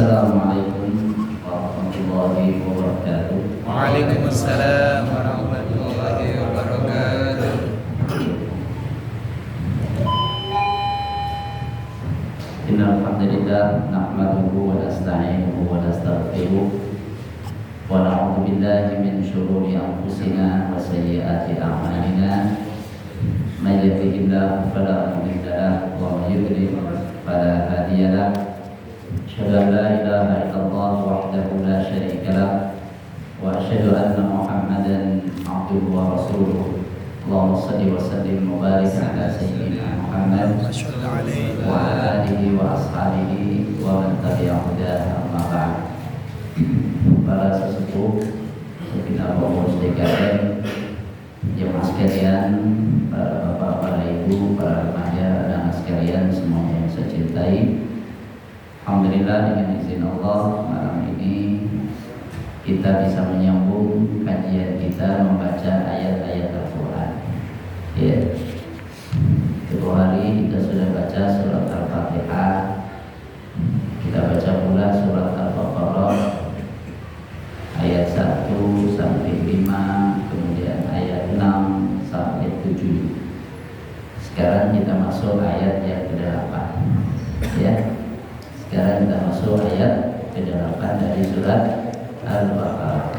Assalamualaikum warahmatullahi wabarakatuh. Waalaikumsalam warahmatullahi wabarakatuh. Innal hamdalillah nahmaduhu wa nasta'inuhu wa nastaghfiruh wa na'udzu billahi min shururi anfusina wa sayyiati a'malina. May yahdihillahu fala mudilla lahu wa may yudlil fala hadiya lahu. Asyhadu an la ilaha illallah wahdahu la syarika lahu wa asyhadu anna Muhammadan abduhu wa rasuluh. Allahumma shalli wa sallim wa barik ala sayyidina Muhammad wa ala alihi wa ashabihi wa man tabi'a hudahu amma ba'd. Para sesepuh segenap kaum muslimin, jemaah sekalian, para bapak, para ibu, para remaja dan sekalian semuanya yang saya cintai. Alhamdulillah, dengan izin Allah malam ini kita bisa menyambung kajian kita membaca ayat-ayat Al-Quran. Ya, kedua hari kita sudah baca surat Al-Fatihah, kita baca pula surat Al-Baqarah ayat 1 sampai 5, kemudian ayat 6 sampai 7. Sekarang kita masuk ayat yang ke-8. Ya. Sekarang kita masuk ayat ke-8 dari surat Al-Baqarah.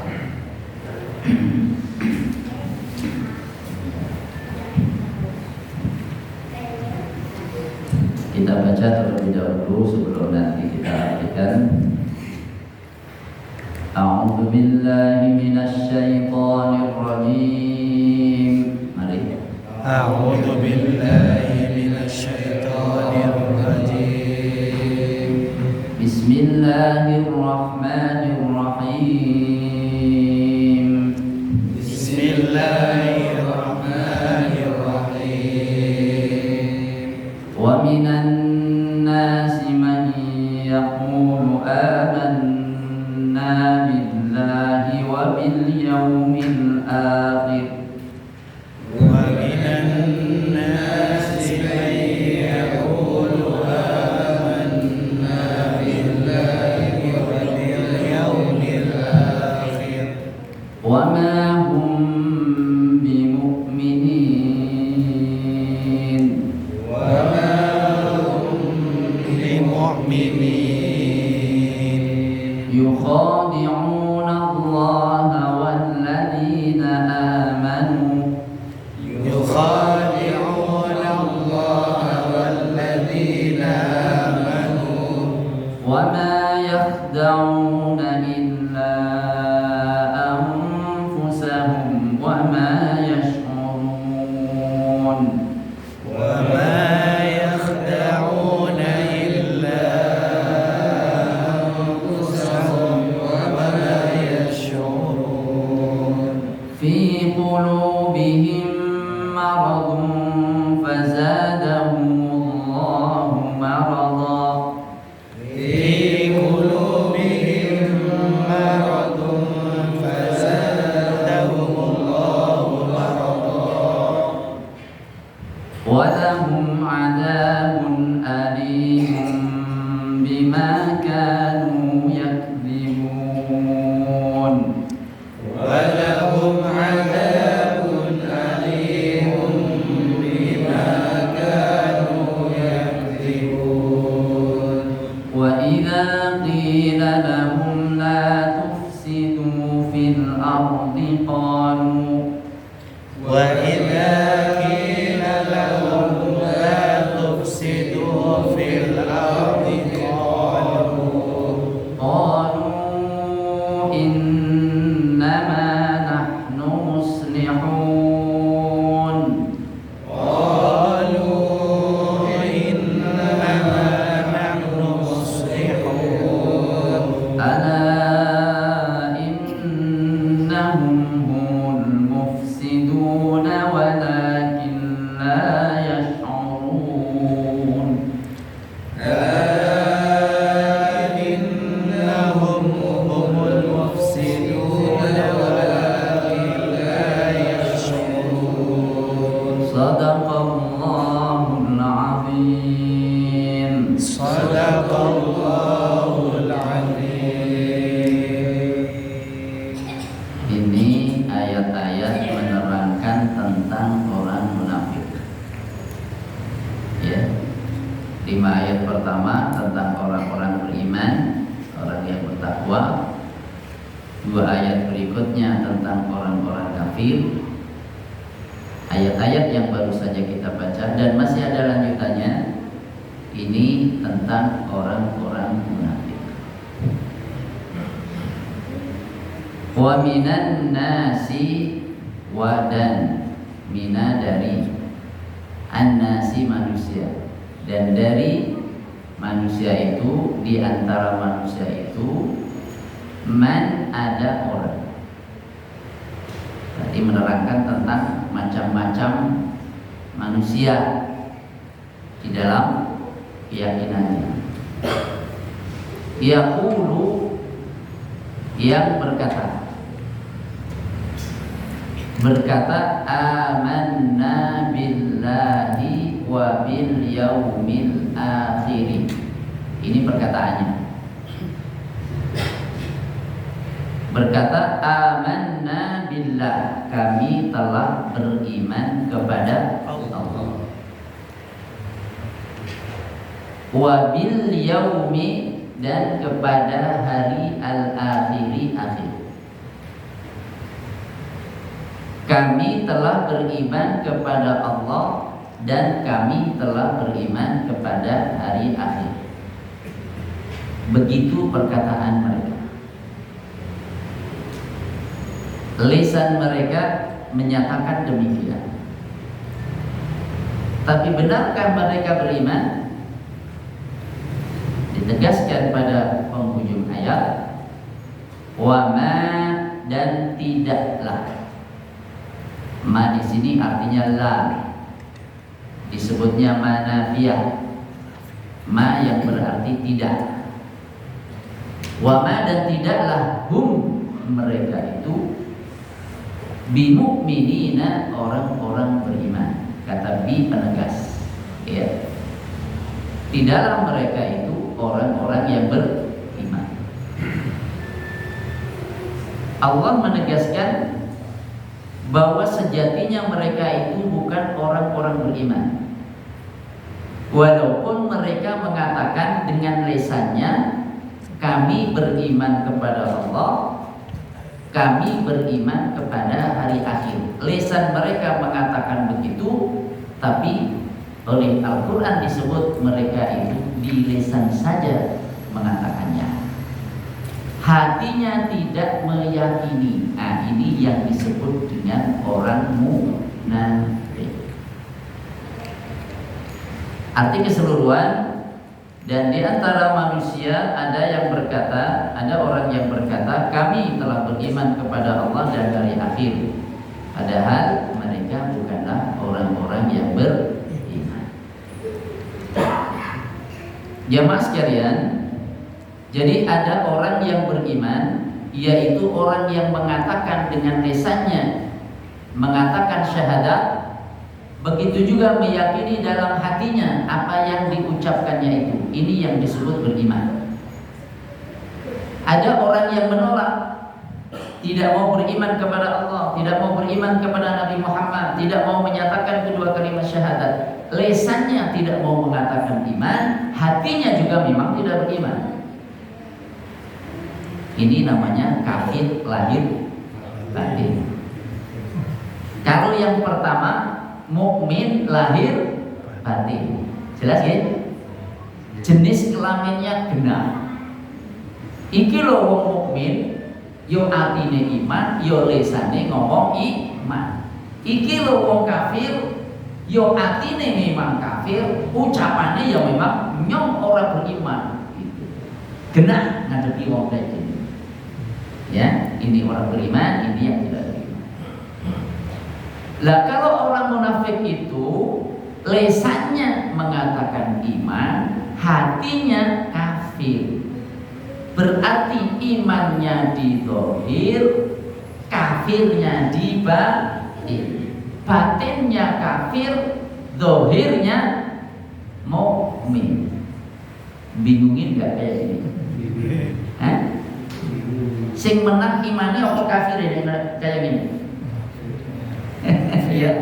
Kita baca terlebih dahulu sebelum nanti kita artikan. A'udzu billahi minasy syaithanir rajim. Mari. A'udzu billahi minasy syaithanir rajim. Bismillahirrahmanirrahim. Bismillahirrahmanirrahim. Wa minan nasi man yaqulu amanna billahi wa bil yawmil akhir. Wa minan nasi man yaqulu amanna billahi wa bil yawmil akhir. Wa ma hum bimu'minin. Wa ma hum bimu'minin. Yukhadi'una Allaha walladzina amanu. Yukhadi'una Allaha walladzina amanu. Wa ma yakhda'una illa anfusahum wa ma yash'urun. Wa ma yakhda'una illa anfusahum wa ma yash'urun. Fi qulubihim maradun fazadahumullahu marada. Fi qulubihim maradun fazadahumullahu marada. Wa lahum 'adzabun alim bima kanu yakdzibun. Wa lahum 'adzabun alimun bima kanu yakdzibun. Wa idza qila lahum la tufsidu fil ardi qalu Wa idza qila lahum la tufsidu 5 ayat pertama tentang orang-orang beriman, orang yang bertakwa. 2 ayat berikutnya tentang orang-orang kafir. Ayat-ayat yang baru saja kita baca dan masih ada lanjutannya. Ini tentang orang-orang munafik. Wa minan nasi wadan, mina dari an-nasi manusia, dan dari manusia itu, di antara manusia itu, man ada orang. Berarti menerangkan tentang macam-macam manusia di dalam keyakinannya. Yaqulu, yang berkata amanna billahi wa bil yaumil akhir. Ini perkataannya. Berkata amanna billah, kami telah beriman kepada Allah. Wa bil yaumi, dan kepada hari al-akhiri, akhir. Kami telah beriman kepada Allah dan kami telah beriman kepada hari akhir. Begitu perkataan mereka. Lisan mereka menyatakan demikian. Tapi benarkah mereka beriman? Ditegaskan pada penghujung ayat, wa ma, dan tidaklah. Ma di sini artinya la, disebutnya ma nafiyah, ma yang berarti tidak. Wa ma, dan tidaklah hum, mereka itu, bimu'minina, orang-orang beriman. Kata bi penegas, ya. Di dalam mereka itu orang-orang yang beriman. Allah menegaskan bahwa sejatinya mereka itu bukan orang-orang beriman. Walaupun mereka mengatakan dengan lisannya, kami beriman kepada Allah, kami beriman kepada hari akhir. Lisan mereka mengatakan begitu, tapi oleh Al-Quran disebut mereka itu di lisan saja mengatakannya, hatinya tidak meyakini. Nah, ini yang disebut dengan orang munafik. Arti keseluruhan. Dan di antara manusia ada yang berkata, ada orang yang berkata, kami telah beriman kepada Allah dan hari akhir. Padahal mereka bukanlah orang-orang yang beriman. Jamaah sekalian, jadi ada orang yang beriman, yaitu orang yang mengatakan dengan lisannya, mengatakan syahadat, begitu juga meyakini dalam hatinya apa yang diucapkannya itu. Ini yang disebut beriman. Ada orang yang menolak, tidak mau beriman kepada Allah, tidak mau beriman kepada Nabi Muhammad, tidak mau menyatakan kedua kalimat syahadat. Lisannya tidak mau mengatakan iman, hatinya juga memang tidak beriman. Ini namanya kafir lahir batin. Kalau yang pertama, mukmin lahir batin. Jelas ya? Jenis kelaminnya genap. Iki lho wong mukmin, yo atine iman, yo lisane ngomong iman. Iki lho wong kafir, yo atine memang kafir, ucapannya ya memang nyong ora beriman. Gitu. Genah ngadepi wong kayak gini. Ya, ini orang beriman, ini yang tidak beriman. Lah kalau orang munafik itu lisannya mengatakan iman, hatinya kafir. Berarti imannya di zahir, kafirnya di batin. Batinnya kafir, zahirnya mukmin. Bingungin enggak kayak gini? Hah? Sing menang imannya apa kafirnya kayak gini? Ya.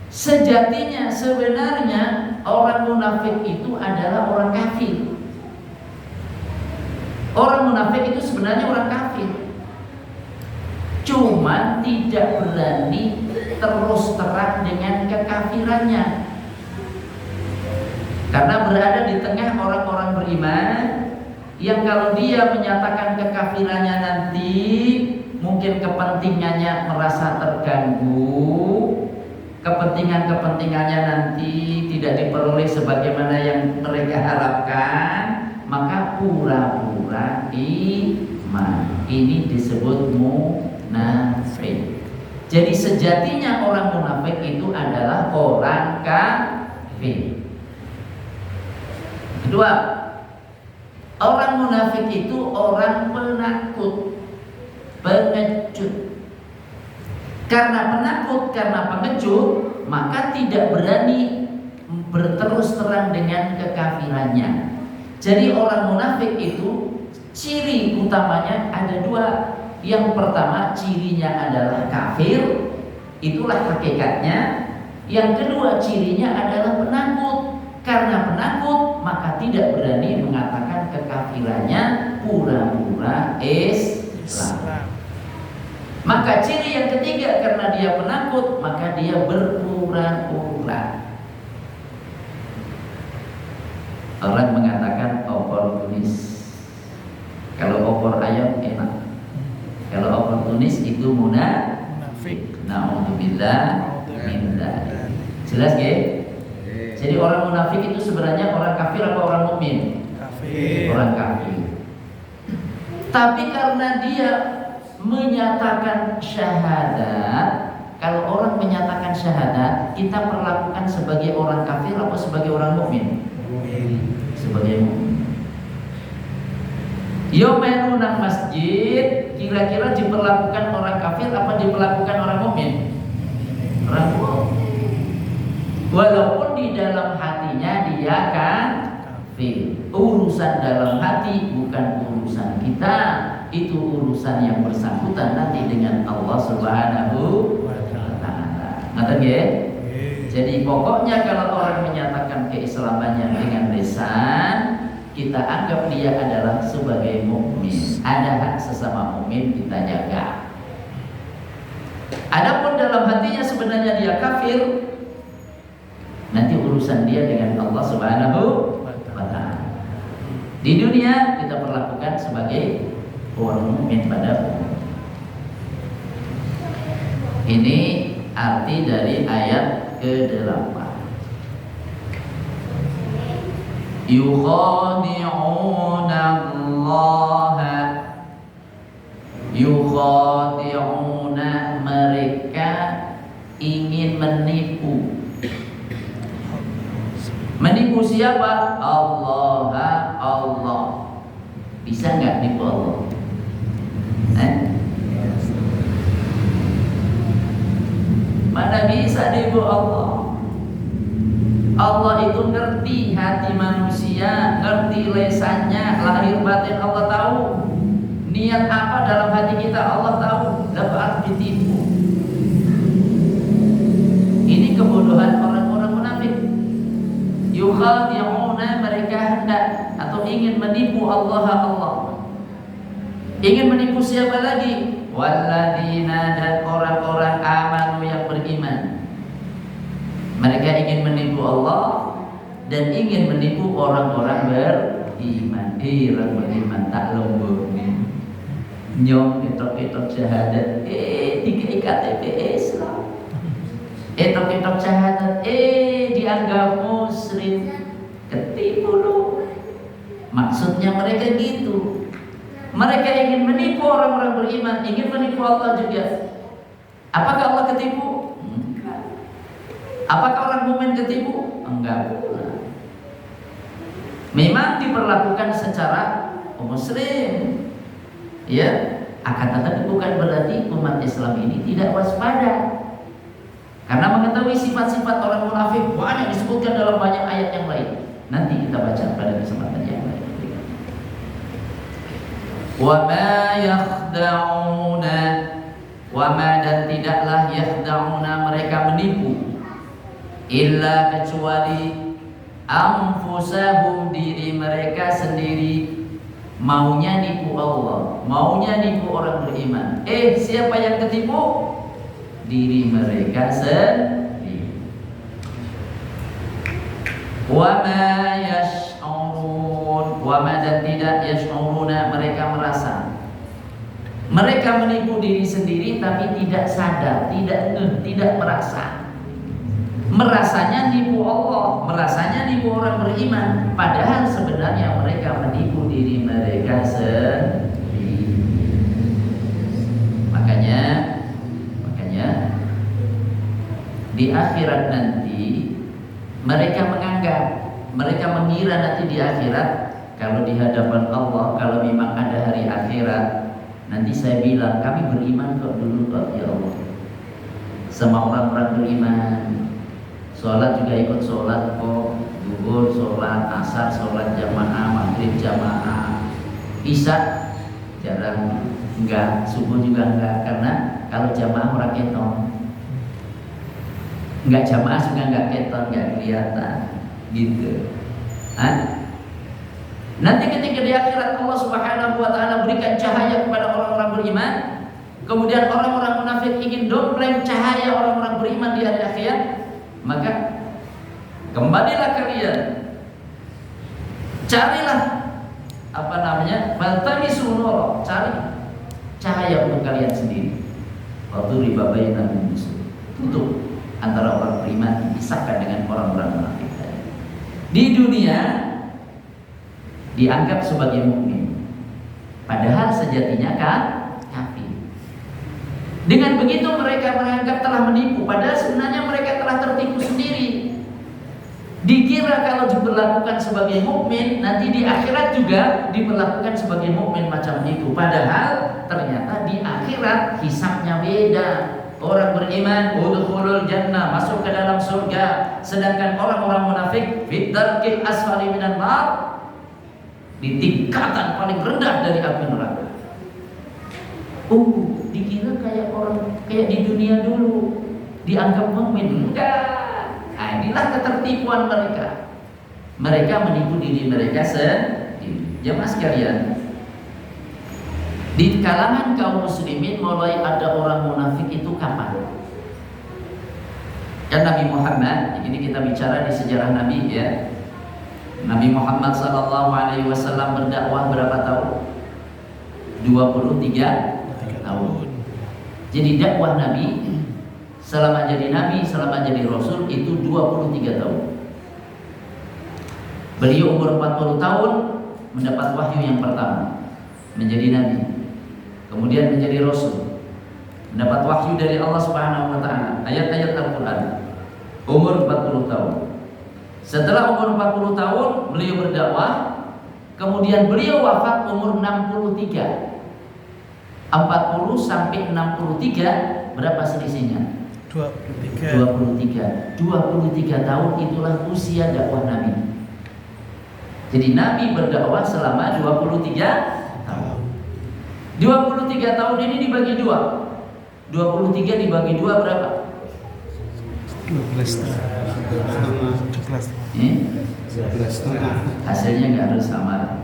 Sejatinya sebenarnya orang munafik itu adalah orang kafir. Orang munafik itu sebenarnya orang kafir, cuma tidak berani terus terang dengan kekafirannya. Karena berada di tengah orang-orang beriman yang kalau dia menyatakan kekafirannya nanti mungkin kepentingannya merasa terganggu, kepentingannya nanti tidak diperoleh sebagaimana yang mereka harapkan, maka pura-pura iman. Ini disebut munafik. Jadi sejatinya orang munafik itu adalah orang kafir. Kedua, orang munafik itu orang penakut, pengecut. Karena penakut, karena pengecut, maka tidak berani berterus terang dengan kekafirannya. Jadi orang munafik itu ciri utamanya ada dua. Yang pertama cirinya adalah kafir, itulah hakikatnya. Yang kedua cirinya adalah penakut. Karena penakut maka tidak berani mengatakan kekafirannya, pura-pura Islam. Maka ciri yang ketiga, karena dia penakut maka dia berpura-pura. Orang mengatakan oportunis. Kalau opor ayam enak. Kalau oportunis itu munafik. Nauzubillah min dzalik. Jelas ya? Jadi orang munafik itu sebenarnya orang kafir atau orang mukmin? Kafir. Orang kafir. Tapi karena dia menyatakan syahadat, kalau orang menyatakan syahadat, kita perlakukan sebagai orang kafir atau sebagai orang mukmin? Sebagai mukmin. Melu nang masjid, kira-kira diperlakukan orang kafir apa diperlakukan orang mukmin? Orang mukmin. Walaupun di dalam hatinya dia kafir. Urusan dalam hati bukan urusan kita, itu urusan yang bersangkutan nanti dengan Allah Subhanahu wa taala. Ngerti nggih? Jadi pokoknya kalau orang menyatakan keislamannya dengan lisan, kita anggap dia adalah sebagai mukmin. Ada hak sesama mukmin kita jaga. Adapun dalam hatinya sebenarnya dia kafir, nanti urusan dia dengan Allah Subhanahu wa taala. Di dunia kita perlakukan sebagai orang mukmin pada umumnya. Ini arti dari ayat ke-8. Yukhadi'una Allah, yukhadi'una, mereka ingin menipu. Menipu siapa? Allah. Bisa nggak nipu Allah? Mana bisa nipu Allah? Allah itu ngerti hati manusia, ngerti lesannya, lahir batin Allah tahu. Niat apa dalam hati kita Allah tahu. Dapat ditipu. Ini kebodohan orang-orang munafik. Yukhadi'una, mereka hendak atau ingin menipu Allah. Ingin menipu siapa lagi? Walladzina, dan orang-orang amanu yang beriman. Mereka ingin menipu Allah dan ingin menipu orang-orang beriman. Orang beriman tak lombok nyong ketok-ketok syahadat, tiga KTP Islam. Ketok-ketok syahadat, dianggap muslim. Ketipu lu. Maksudnya mereka gitu. Mereka ingin menipu orang-orang beriman, ingin menipu Allah juga. Apakah Allah ketipu? Enggak. Apakah orang mukmin ketipu? Enggak pula. Memang diperlakukan secara muslim, ya. Akan tetapi bukan berarti umat Islam ini tidak waspada. Karena mengetahui sifat-sifat orang munafik banyak disebutkan dalam banyak ayat yang lain. Nanti kita baca pada kesempatan yang lain. Wa ma yakhda'una, wa ma, dan tidaklah yakhda'una, mereka menipu, illa kecuali anfusahum, diri mereka sendiri, maunya nipu Allah, maunya nipu orang beriman. Siapa yang ketipu? Diri mereka sendiri. Wa ma yash'urun, wa ma, dan tidak yash'uruna, mereka merasa. Mereka menipu diri sendiri tapi tidak sadar, tidak merasa. Merasanya nipu Allah, merasanya nipu orang beriman, padahal sebenarnya mereka menipu diri mereka sendiri. Makanya di akhirat nanti mereka mengira nanti di akhirat, kalau di hadapan Allah, kalau memang ada hari akhirat, nanti saya bilang kami beriman kok dulu kok ya Allah, sama orang-orang beriman. Sholat juga ikut sholat kok, zuhur sholat, asar sholat jamaah, maghrib jamaah, isya jarang enggak, subuh juga enggak, karena kalau jamaah orang keton, enggak jamaah juga enggak keton, enggak kelihatan gitu. Nanti ketika di akhirat Allah Subhanahu wa taala berikan cahaya kepada orang-orang beriman, kemudian orang-orang munafik ingin dompleng cahaya orang-orang beriman di hari akhirat, maka kembalilah kalian, carilah faltamisu nura, cari cahaya untuk kalian sendiri. Waktu riba bainahum bisul, tutup antara orang beriman, dipisahkan dengan orang-orang munafik. Di dunia dianggap sebagai mukmin, padahal sejatinya kan kafir. Dengan begitu mereka menganggap telah menipu, padahal sebenarnya mereka telah tertipu sendiri. Dikira kalau diperlakukan sebagai mukmin, nanti di akhirat juga diperlakukan sebagai mukmin macam itu. Padahal ternyata di akhirat hisabnya beda. Orang beriman udkhulul jannah, masuk ke dalam surga, sedangkan orang-orang munafik fid darkil asfali minan nar, di tingkatan paling rendah dari api neraka. Dikira kayak di dunia dulu dianggap mukmin. Enggak. Inilah ketertipuan mereka. Mereka menipu diri mereka sendiri. Jemaah sekalian, di kalangan kaum muslimin mulai ada orang munafik itu kapan? Kan Nabi Muhammad, ini kita bicara di sejarah Nabi ya. Nabi Muhammad SAW berdakwah berapa tahun? 23 tahun. Jadi dakwah Nabi selama jadi Nabi, selama jadi Rasul itu 23 tahun. Beliau umur 40 tahun mendapat wahyu yang pertama, menjadi Nabi. Kemudian menjadi Rasul, mendapat wahyu dari Allah Subhanahu wa taala, ayat-ayat Al-Qur'an. Umur 40 tahun. Setelah umur 40 tahun beliau berdakwah, kemudian beliau wafat umur 63. 40 sampai 63 berapa selisihnya? 23 tahun itulah usia dakwah Nabi. Jadi Nabi berdakwah selama 23 tahun. 23 tahun ini dibagi 2. 23 dibagi 2 berapa? 12 tahun. Hasilnya nggak harus sama.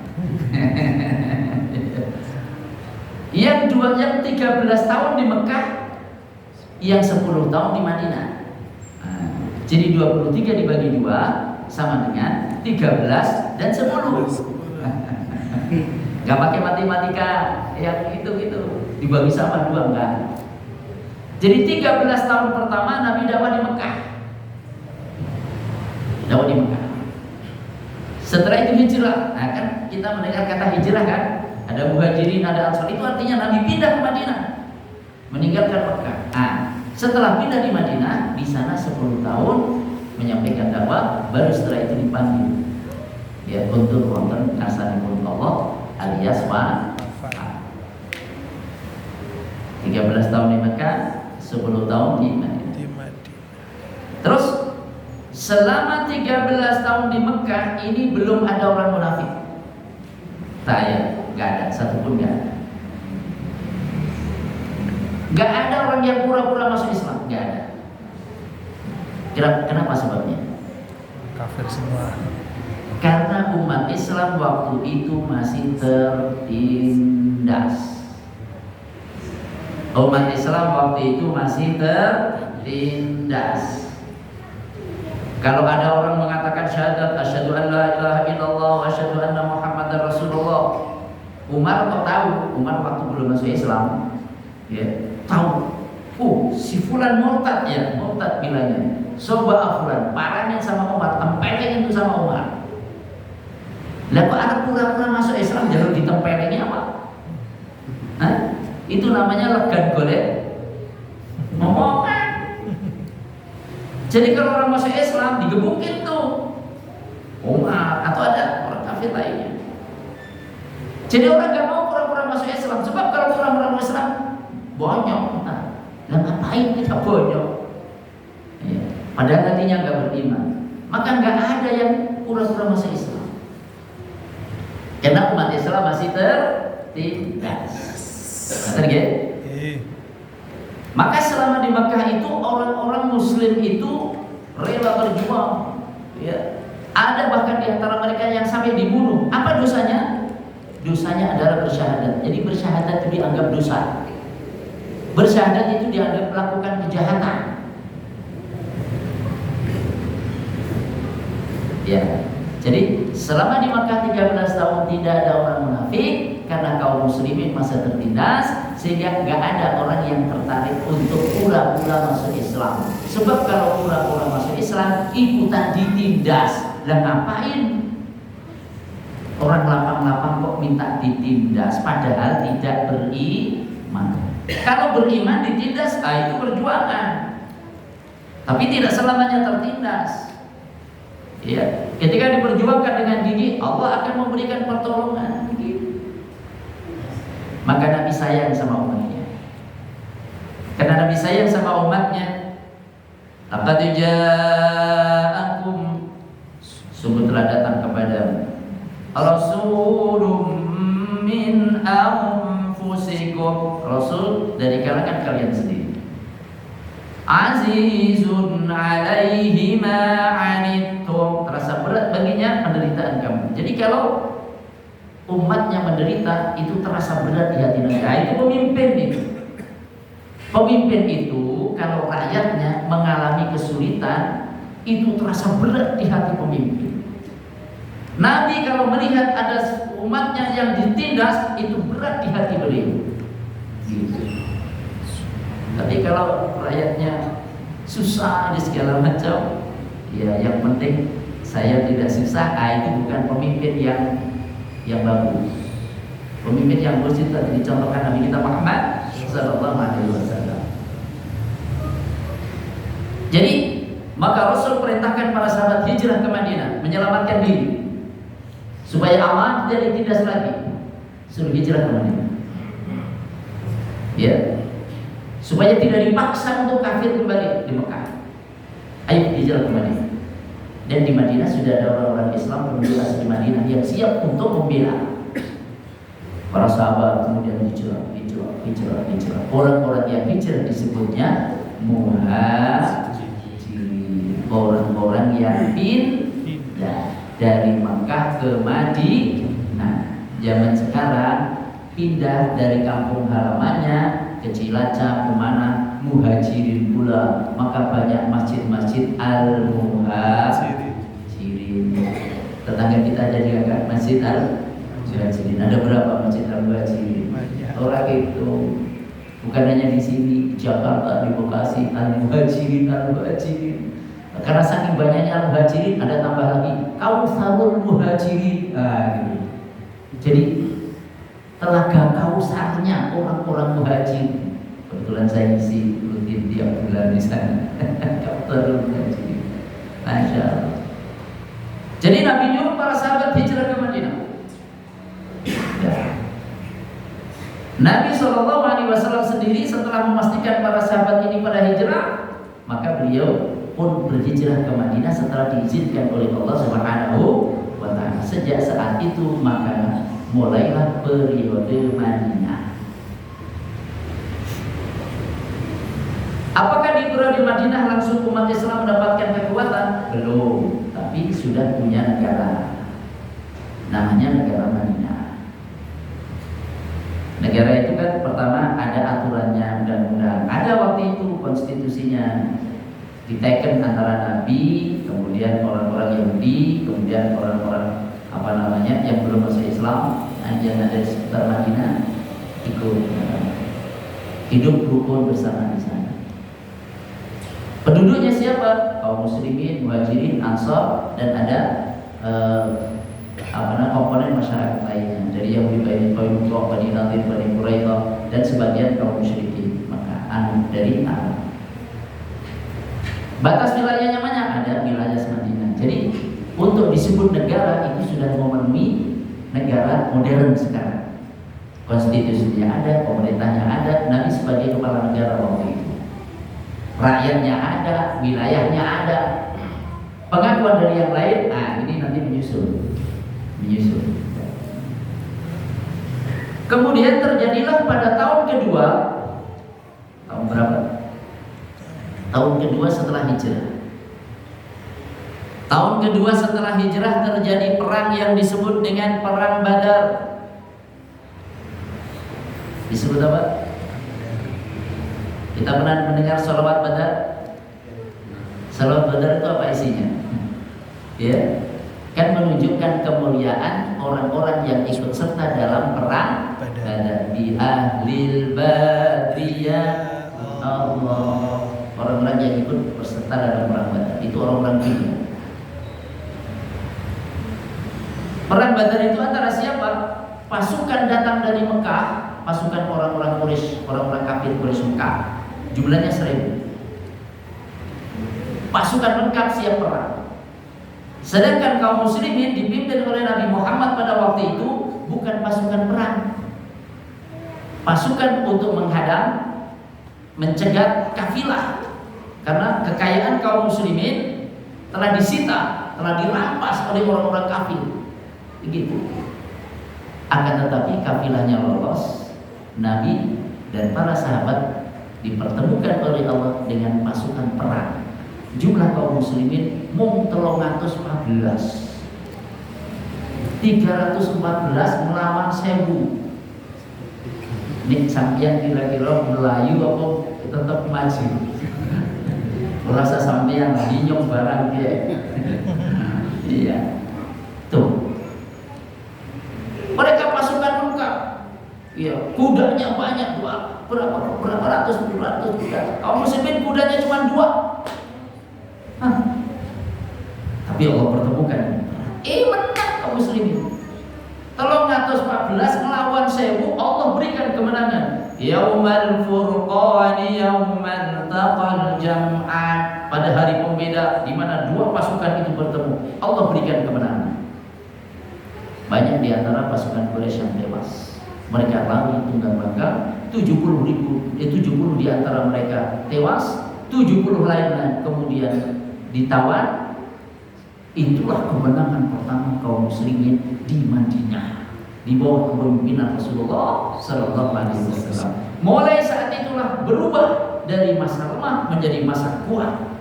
Yang 13 tahun di Mekah, yang 10 tahun di Madinah. Jadi 23 dibagi 2 sama dengan 13 dan 10. Gak pakai matematika yang itu dibagi sama 2 enggak. Jadi 13 tahun pertama Nabi dakwah di Mekah. Dakwah di Mekah. Setelah itu hijrah. Nah kan kita mendengar kata hijrah kan? Ada muhajirin, ada ansar. Itu artinya Nabi pindah ke Madinah, meninggalkan Mekah. Setelah pindah di Madinah, di sana 10 tahun menyampaikan dakwah, baru setelah itu dipanggil ya untuk wonten asanipun Allah alias wafat. 13 tahun di Mekah, 10 tahun di Madinah. Terus selama 13 tahun di Mekah ini belum ada orang munafik. Gak ada, satupun gak ada. Gak ada orang yang pura-pura masuk Islam, gak ada. Kenapa sebabnya? kafir semua. Karena umat Islam waktu itu masih tertindas. Umat Islam waktu itu masih tertindas. Kalau ada orang mengatakan syahadat asyhadu an la ilaha illallah wa asyhadu anna muhammadar rasulullah, Umar kok tahu? Umar waktu belum masuk Islam, ya, tahu. Oh, si fulan murtad ya, murtad bilangnya. Soba fulan, parahnya sama Umar, tempeleng itu sama Umar. Lah kok ada pura-pura masuk Islam jalur ditempelengnya apa? Hah? Itu namanya legan golek ngomongan. Jadi kalau orang masuk Islam digebukin tuh Umar atau ada orang kafir lainnya. Jadi orang gak mau pura-pura masuk Islam, sebab kalau orang masuk Islam bonyok. Nah, ngapain kita bonyok? Ya, padahal nantinya gak beriman. Maka gak ada yang pura-pura masuk Islam. Karena umat Islam masih tertindas. Maka selama di Makkah itu orang-orang Muslim itu rela berjuang. Ya. Ada bahkan di antara mereka yang sampai dibunuh. Apa dosanya? Dosanya adalah bersyahadat. Jadi bersyahadat itu dianggap dosa. Bersyahadat itu dianggap melakukan kejahatan. Ya. Jadi selama di Makkah 13 tahun tidak ada orang munafik karena kaum muslimin masa tertindas, sehingga nggak ada orang yang tertarik untuk pura-pura masuk Islam. Sebab kalau pura-pura masuk Islam ikutan ditindas. Lah ngapain? Orang lapang-lapang kok minta ditindas padahal tidak beriman. Kalau beriman ditindas, itu perjuangan. Tapi tidak selamanya tertindas. Ya, ketika diperjuangkan dengan gigi, Allah akan memberikan pertolongan. Maka Nabi sayang sama umatnya. Karena Nabi sayang sama umatnya, laqad ja'akum, sungguh telah datang kepadamu Rasulun min anfusikum, Rasul dari kalangan kalian sendiri. Azizun alaihi ma anittum, terasa berat baginya penderitaan kamu. Jadi kalau umatnya menderita itu terasa berat di hati mereka. Itu pemimpin itu. Pemimpin itu kalau rakyatnya mengalami kesulitan itu terasa berat di hati pemimpin. Nabi kalau melihat ada umatnya yang ditindas itu berat di hati beliau. Gitu. Tapi kalau rakyatnya susah di segala macam, ya yang penting saya tidak susah. Itu bukan pemimpin yang bagus. Pemimpin yang bagus itu dicontohkan Nabi kita Muhammad sallallahu alaihi wasallam. Jadi maka Rasul perintahkan para sahabat hijrah ke Madinah, menyelamatkan diri supaya aman, tidak ditindas lagi. Suruh hijrah ke Madinah. Ya. Supaya tidak dipaksa untuk kafir kembali di Mekah. Ayo hijrah ke Madinah. Dan di Madinah sudah ada orang-orang Islam penduduk asli Madinah yang siap untuk membela. Para sahabat kemudian hijrah. Orang-orang yang hijrah disebutnya muhajirin, orang-orang yang pindah dari Mekah ke Madinah. Zaman sekarang pindah dari kampung halamannya ke Cilacap kemana, muhajirin pula. Maka banyak masjid-masjid al-muhajirin. Tetangga kita jadi agak masjid al-muhajirin. Ada berapa masjid al-muhajirin? Orang itu bukan hanya di sini, Jakarta, di Bekasi, al-muhajirin. Karena saking banyaknya al-muhajirin, ada tambah lagi Kausarul muhajirin. Gitu. Jadi telaga Kausarnya orang-orang muhajirin. Kebetulan saya isi rutin tiap bulan di sana. Kausarul muhajirin. Masya Allah. Jadi Nabi nyuruh para sahabat hijrah ke Madinah. Nabi SAW sendiri setelah memastikan para sahabat ini pada hijrah, maka beliau pun berhijrah ke Madinah setelah diizinkan oleh Allah Subhanahu wa Ta'ala. Sejak saat itu maka mulailah periode Madinah. Apakah di periode Madinah langsung umat Islam mendapatkan kekuatan? Belum. Tapi tapi sudah punya negara, namanya negara Madinah. Negara itu kan pertama ada aturannya, undang-undang, ada waktu itu konstitusinya, diteken antara Nabi, kemudian orang-orang Yahudi, kemudian orang-orang yang belum masuk Islam, yang ada di sekitar Madinah ikut hidup rukun bersama di sana. Penduduknya siapa? Kaum muslimin, muhajirin, ansar, dan ada komponen masyarakat lainnya dari Yahudi, Bani Qainuqa, Bani Nadir, Bani Quraidah, dan sebagian kaum musyrikin dari Arab. Batas wilayahnya mana? Ada wilayah Madinah. Jadi untuk disebut negara itu sudah memenuhi negara modern sekarang. Konstitusinya ada, pemerintahnya ada, Nabi sebagai kepala negara waktu itu. Rakyatnya ada, wilayahnya ada. Pengakuan dari yang lain, ini nanti menyusul. Kemudian terjadilah pada tahun kedua, tahun berapa? Tahun kedua setelah hijrah. Tahun kedua setelah hijrah terjadi perang yang disebut dengan Perang Badar. Disebut apa? Kita pernah mendengar sholawat Badar? Sholawat Badar itu apa isinya? Ya, kan menunjukkan kemuliaan orang-orang yang ikut serta dalam perang Badar. Di ahlil badriyah Allah, orang-orang yang ikut berserta dalam perang Badar itu orang-orang dunia. Perang Badar itu antara siapa? Pasukan datang dari Mekah, pasukan orang-orang Quraisy, orang-orang kafir Quraisy Mekah, jumlahnya 1000. Pasukan lengkap siap perang. Sedangkan kaum muslimin dipimpin oleh Nabi Muhammad pada waktu itu bukan pasukan perang, pasukan untuk menghadang, mencegat kafilah, karena kekayaan kaum muslimin telah disita, telah dirampas oleh orang-orang kafir. Begitu. Akan tetapi kafilahnya lolos, Nabi dan para sahabat dipertemukan oleh Allah dengan pasukan perang. Jumlah kaum muslimin mung 314 melawan 1000. Nih sampeyan kira-kira Melayu apa tetap maju? Merasa sampeyan dinyong barang dia. Iya. Tuh. Mereka pasukan lengkap. Iya, kudanya banyak, berapa ratus kuda. Kaum muslimin kudanya cuma 2. Tapi Allah pertemukan. Menang kaum muslimin. 314 melawan 1000, Allah berikan kemenangan. Yaumal furqani yaumal taqal jam'an. Pada hari pembeda di mana 2 pasukan itu bertemu, Allah berikan kemenangan. Banyak di antara pasukan Quraisy yang tewas. Mereka lari tunggang langgang, 70 di antara mereka tewas, 70 lainnya kemudian ditawan. Itulah kemenangan pertama kaum muslimin di Madinah di bawah kepemimpinan Rasulullah sallallahu alaihi wasallam. Mulai saat itulah berubah dari masa lemah menjadi masa kuat.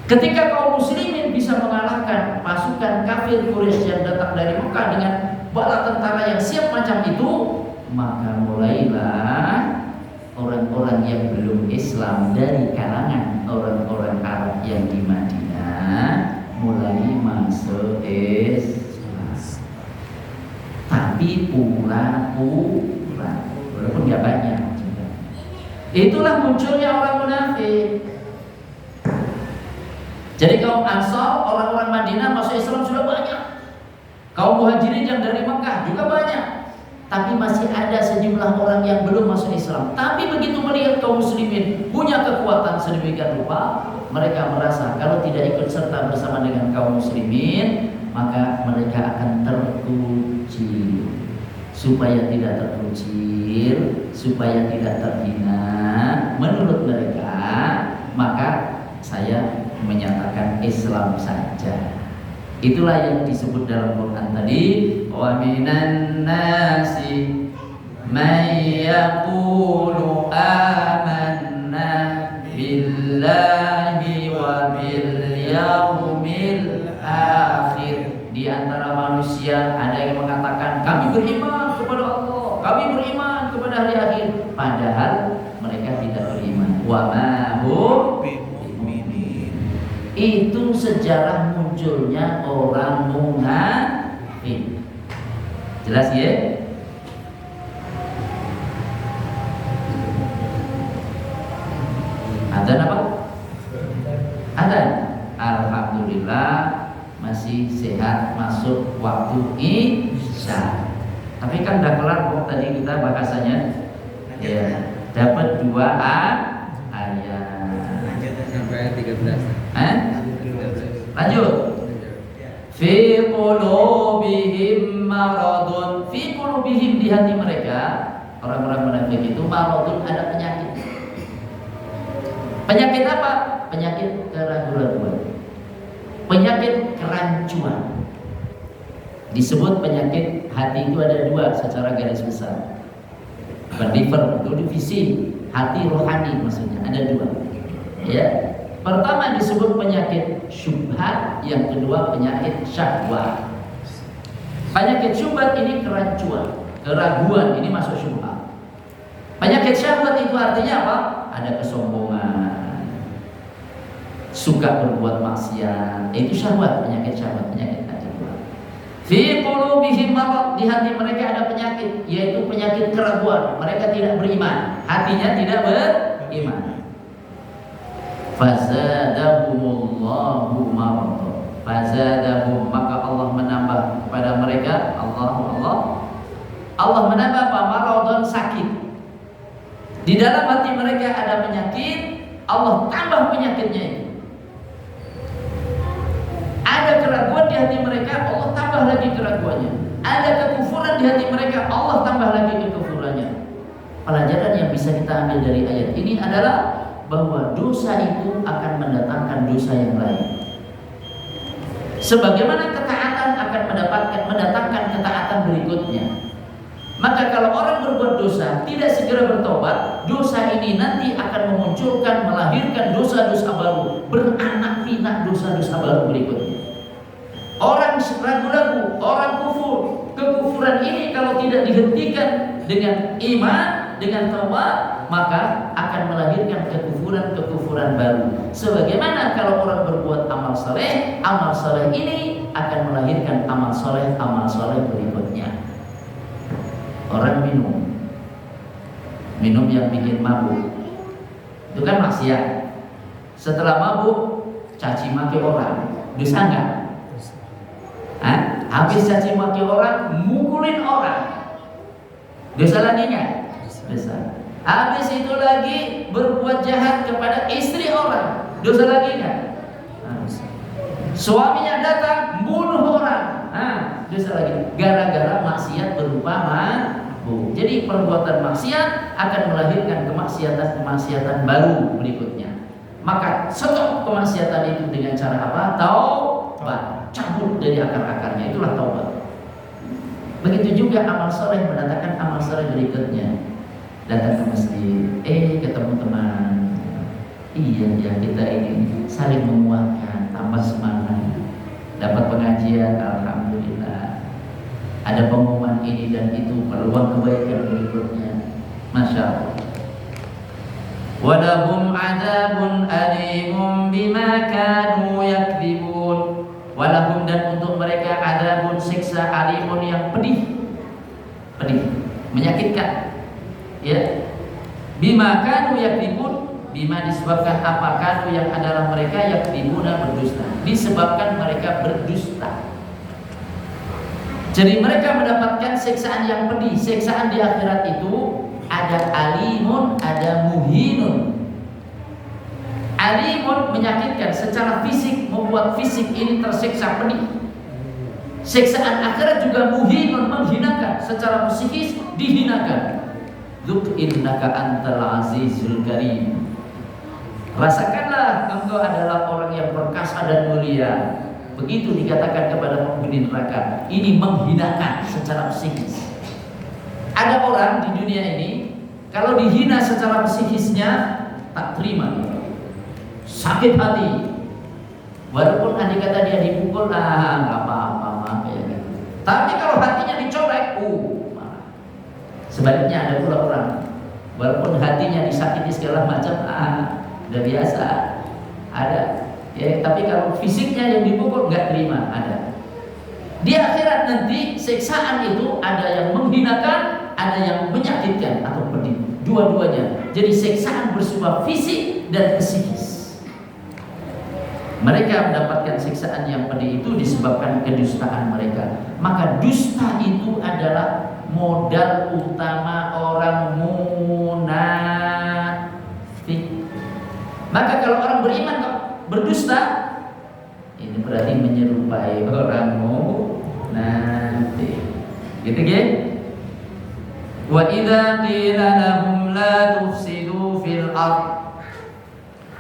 Ketika kaum muslimin bisa mengalahkan pasukan kafir Quraisy yang datang dari Mekah dengan bala tentara yang siap macam itu, maka mulailah orang-orang yang belum Islam dari kalangan orang-orang Arab yang di Madinah mulai masuk Islam. Tapi pura-pura, walaupun gak banyak. Itulah munculnya orang munafik. Jadi kaum Ansar, orang-orang Madinah masuk Islam sudah banyak. Kaum Muhajirin yang dari Mekah juga banyak. Tapi masih ada sejumlah orang yang belum masuk Islam. Tapi begitu melihat kaum muslimin punya kekuatan sedemikian rupa, mereka merasa kalau tidak ikut serta bersama dengan kaum muslimin, maka mereka akan terkucil. Supaya tidak terkucil, supaya tidak terhina, menurut mereka, maka saya menyatakan Islam saja. Itulah yang disebut dalam Quran tadi, wa minan nasi may yaqulu amanna billahi wa bil yaumil manusia ada yang mengatakan kami beriman kepada Allah, kami beriman kepada hari akhir, padahal mereka tidak beriman. Wa ma hum bimumin. Itu sejarah munculnya orang munafik. Jelas ya? Adzan apa? Adzan. Alhamdulillah masih sehat, masuk waktu isya. Tapi kan udah kelar kok tadi kita bahasanya. Ya, dapat 2 ayat. Lanjut sampai 13. Lanjut. Fi qulubihim maradun. Fi qulubihim, di hati mereka orang-orang munafik itu maradun, ada penyakit. Penyakit apa? Penyakit keraguan-raguan. Penyakit kerancuan. Disebut penyakit hati itu ada 2 secara garis besar. Bukan liver, itu divisi hati rohani maksudnya ada 2. Ya. Pertama disebut penyakit syubhat, yang kedua penyakit syahwat. Penyakit syubhat ini kerancuan, keraguan, ini masuk syubhat. Penyakit syahwat itu artinya apa? Ada kesombongan, suka berbuat maksiat, itu syahwat, penyakit syahwat, penyakit syahwat. Fi qulubihim marad, di hati mereka ada penyakit, yaitu penyakit keraguan. Mereka tidak beriman, hatinya tidak beriman. Fazadahumullahu marad. Fazadahum, maka Allah menambah kepada mereka, Allah menambah apa? Maradun, sakit. Di dalam hati mereka ada penyakit, Allah tambah penyakitnya itu. Ada keraguan di hati mereka, Allah tambah lagi keraguannya. Ada kekufuran di hati mereka, Allah tambah lagi kekufurannya. Pelajaran yang bisa kita ambil dari ayat ini adalah bahwa dosa itu akan mendatangkan dosa yang lain. Sebagaimana ketaatan akan mendatangkan ketaatan berikutnya. Maka kalau orang berbuat dosa tidak segera bertobat, dosa ini nanti akan memunculkan, melahirkan dosa-dosa baru, beranak pinak dosa-dosa baru berikutnya. Orang ragu-ragu, orang kufur, kekufuran ini kalau tidak dihentikan dengan iman, dengan taubat, maka akan melahirkan kekufuran baru. Sebagaimana kalau orang berbuat amal saleh ini akan melahirkan amal saleh berikutnya. Orang minum yang bikin mabuk, itu kan maksiat. Setelah mabuk, caci maki orang, dosa enggak? Habis caci maki orang, mukulin orang, dosa lagi enggak? Dosa. Habis itu lagi berbuat jahat kepada istri orang, dosa lagi enggak? Suaminya datang bunuh orang, dosa lagi. Gara-gara maksiat berupa mabuk. Jadi perbuatan maksiat akan melahirkan kemaksiatan baru berikutnya. Maka stop kemaksiatan itu dengan cara apa? Taubat, cabut dari akar-akarnya, itulah taubat. Begitu juga amal soleh mendatangkan amal soleh berikutnya. Datang ke masjid, ketemu teman, iya kita ini saling menguatkan, tambah semangat. Dapat pengajian, alhamdulillah. Ada pengumuman ini dan itu, peluang kebaikan berikutnya, masya Allah. Walahum adzabun alimun bima kanu yakdzibun. Walahum, dan untuk mereka adzabun, siksa, alimun yang pedih, menyakitkan. Ya, bima kanu yakdzibun, bima disebabkan apa? Kanu yang adalah mereka yakdzibuna, berdusta, disebabkan mereka berdusta. Jadi mereka mendapatkan siksaan yang pedih. Siksaan di akhirat itu ada alimun, ada muhinun. Alimun menyakitkan secara fisik, membuat fisik ini tersiksa pedih. Siksaan akhirat juga muhinun, menghinakan secara psikis, dihinakan. Dzuk innaka antal azizul karim. Rasakanlah engkau adalah orang yang perkasa dan mulia. Begitu dikatakan kepada penghuni neraka. Ini menghinakan secara psikis. Ada orang di dunia ini, kalau dihina secara psikisnya tak terima, sakit hati. Walaupun andai kata dia dipukul, nggak apa-apa, maaf ya. Tapi kalau hatinya dicorek, marah. Sebaliknya ada pula orang, walaupun hatinya disakiti segala macam, udah biasa, ada. Ya, tapi kalau fisiknya yang dipukul nggak terima, ada. Di akhirat nanti siksaan itu ada yang menghinakan, ada yang menyakitkan atau pedih, dua-duanya. Jadi siksaan bersifat fisik dan psikis. Mereka mendapatkan siksaan yang pedih itu disebabkan kedustaan mereka. Maka dusta itu adalah modal utama orang munafik. Maka kalau orang beriman kok berdusta, ini berarti menyerupai orang munafik. Gitu kan? Wa idza qila lahum la tufsidu fil ardh.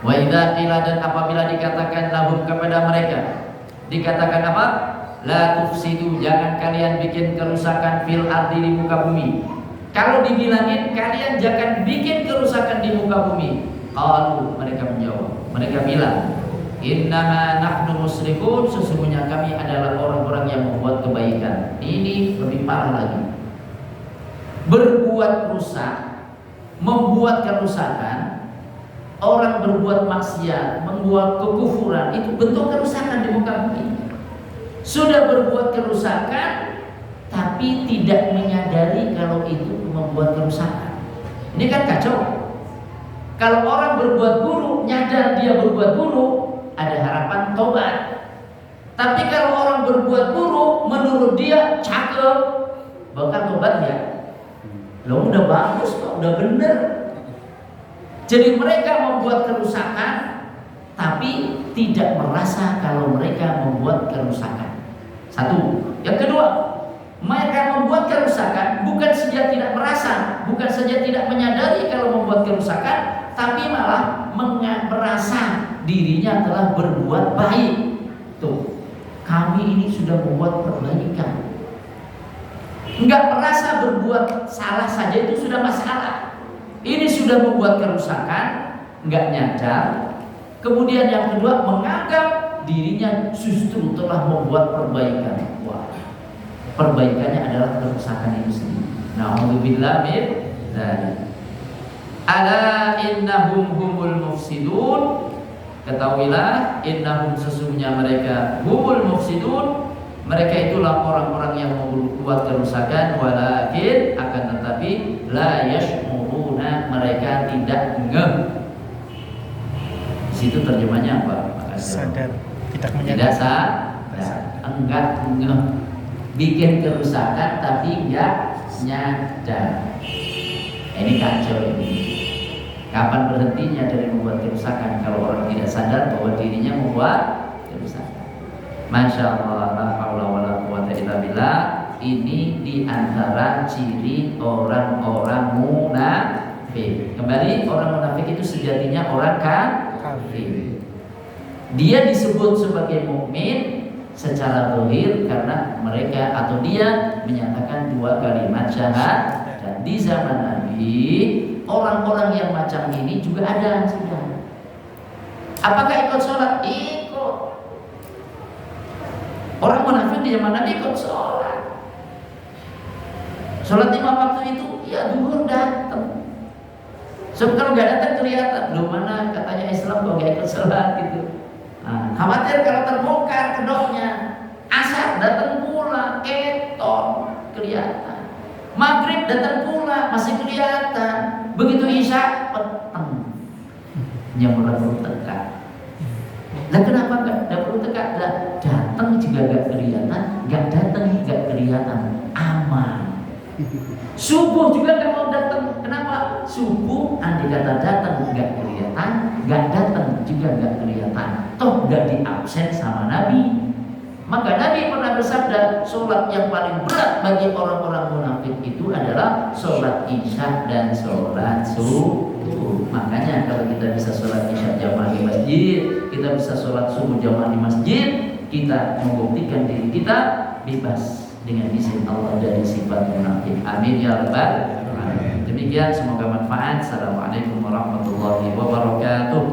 Wa idza qila, dan apabila dikatakan lahum kepada mereka, dikatakan apa? La tufsidu, jangan kalian bikin kerusakan fil ardi, di muka bumi. Kalau dibilangin kalian jangan bikin kerusakan di muka bumi, qalu, mereka menjawab, mereka bilang, innama nahnu musyrikun, sesungguhnya kami adalah orang-orang yang membuat kebaikan. Ini lebih parah lagi. Berbuat rusak, membuat kerusakan. Orang berbuat maksiat, membuat kekufuran, itu bentuk kerusakan di muka bumi. Sudah berbuat kerusakan, tapi tidak menyadari kalau itu membuat kerusakan. Ini kan kacau. Kalau orang berbuat buruk, nyadar dia berbuat buruk, ada harapan tobat. Tapi kalau orang berbuat buruk, menurut dia cakep, bakal tobat ya. Lo udah bagus kok, udah bener. Jadi mereka membuat kerusakan, tapi tidak merasa kalau mereka membuat kerusakan. Satu. Yang kedua, mereka membuat kerusakan bukan saja tidak merasa, bukan saja tidak menyadari kalau membuat kerusakan, tapi malah merasa dirinya telah berbuat baik. Tuh, kami ini sudah membuat perbaikan. Enggak merasa berbuat salah saja itu sudah masalah. Ini sudah membuat kerusakan, enggak nyadar. Kemudian yang kedua, menganggap dirinya justru telah membuat perbaikan. Wah, perbaikannya adalah kerusakan itu sendiri. Na'udzubillah min dzalik. Ala innahum humul mufsidun. Ketahuilah, innahum, sesungguhnya mereka, humul mufsidun, mereka itulah orang-orang yang membuat kerusakan. Walakin, akan tetapi, la yash'uruna, mereka tidak ngeh. Di situ terjemahnya apa? Sadar, tidak Tidak menyadari. sadar, enggak ngeh, bikin kerusakan tapi enggak nyadar. Ini kacau ini. Kapan berhentinya dari membuat kerusakan kalau orang tidak sadar bahwa dirinya membuat kerusakan? Masya Allah, la haula wala quwwata illa billah. Ini diantara ciri orang-orang munafik. Kembali, orang munafik itu sejatinya orang kafir. Dia disebut sebagai mukmin secara zahir karena mereka atau dia menyatakan dua kalimat syahadat. Dan di zaman Nabi, orang-orang yang macam ini juga ada sudah. Apakah ikut sholat? Ikut. Orang munafik di zaman Nabi ikut sholat. Sholat 5 waktu itu, ya zuhur datang. So kalau nggak datang kelihatan, belum mana katanya Islam kok nggak ikut sholat gitu. Nah, khawatir kalau terbongkar kedoknya. Asar datang pula, keton kelihatan. Maghrib datang pula, masih kelihatan. Begitu Isya, petang. Jam berapa tegak. Nah kenapa nggak perlu tegak? Datang juga nggak kelihatan, nggak datang nggak kelihatan, aman. Subuh juga nggak mau datang. Kenapa? Subuh andai kata datang nggak kelihatan, nggak datang juga nggak kelihatan. Toh nggak diabsen sama Nabi. Maka Nabi pernah bersabda, sholat yang paling berat bagi orang-orang munafik itu adalah sholat isya dan sholat subuh. Makanya kalau kita bisa sholat isya jamaah di masjid, kita bisa sholat subuh jamaah di masjid, kita membuktikan diri kita bebas dengan izin Allah dari sifat munafik. Amin ya rabbal alamin. Demikian, semoga manfaat. Assalamualaikum warahmatullahi wabarakatuh.